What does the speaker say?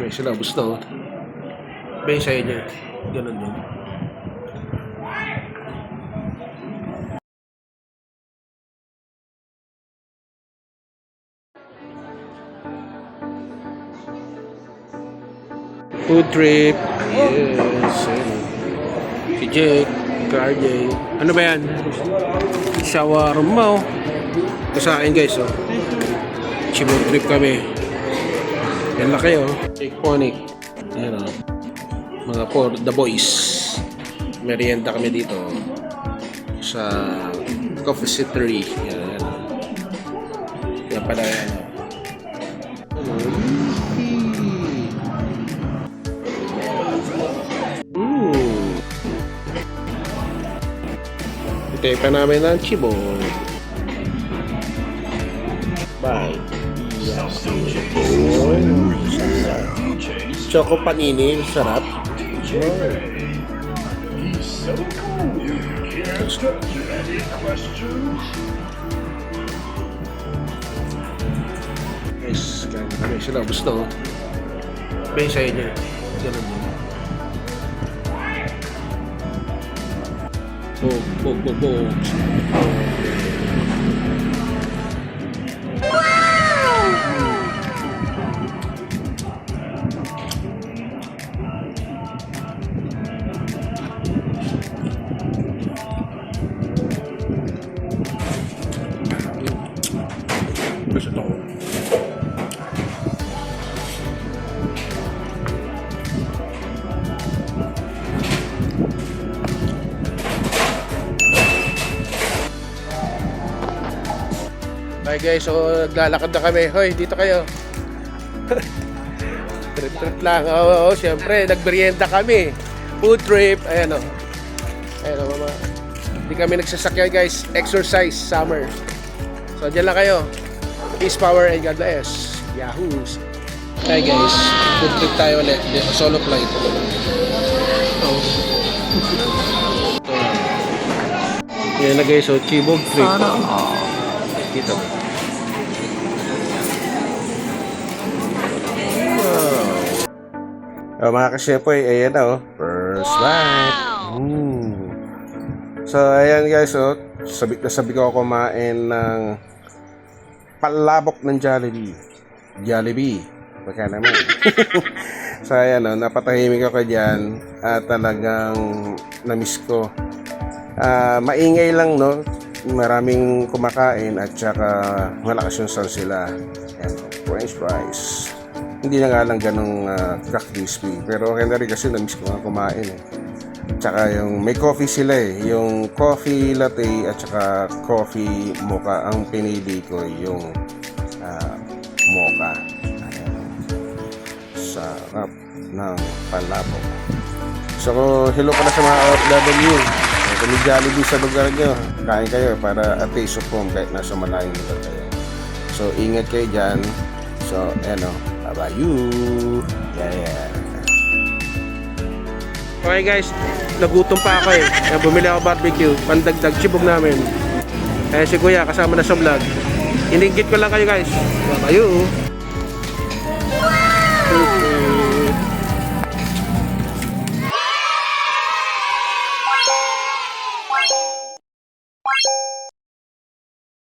kami. Sila gusto. May sa'yo niya. Ganun din. Food trip. Yes. Si Jake. RJ. Ano ba yan? Shawarma. Sa akin guys. Chibog trip kami. Yan lang kayo. Jake Ponic. Ayan o. Mga for the boys. Merienda kami dito. Sa Coffee Citery. Yan. Yan pala yan. Hintay pa namin ng chibog. Bye. Choco panini, sarap. Guys, kami sila gusto. May sa'yo niya. Ganun din. Bog. Gusto to. Hi guys, so naglalakad na kami. Hoy, dito kayo. Trip lang. Oo, syempre, nagmerienda kami. Food trip. Ayan o. Ayan o, mama. Hindi kami nagsasakyan guys. Exercise, summer. So, dyan lang kayo. Peace, power, and God bless. Yahoos. Hi guys, food trip tayo ulit. Solo flight. Yan na guys, so Chibog trip. Dito. Mga kasyepoy, ayan na first bite. So ayan guys, sabik na sabik ako kumain ng palabok ng Jollibee. Baka naman. So ayan napatahimik ako dyan at talagang namiss ko. Maingay lang maraming kumakain at saka malakas yung sound sila. Ayan, French fries. Hindi na nga lang ganong ka-crispy. Pero okay na rin kasi na-miss ko nga kumain Tsaka yung may coffee sila yung coffee latte at saka coffee mocha. Ang pinili ko yung mocha. Ayan. Sarap ng palabok. So hello pala sa mga OFW. Kung may Jollibee sa lugar nyo, kain kayo para at taste of home kahit nasa malayong lugar kayo. So ingat kayo dyan. So bye you. Yeah. Okay guys, nagutom pa ako bumili ako barbecue, pandagdag chibog namin. Si kuya kasama na sa vlog. Iningit ko lang kayo guys. Bye you. Okay.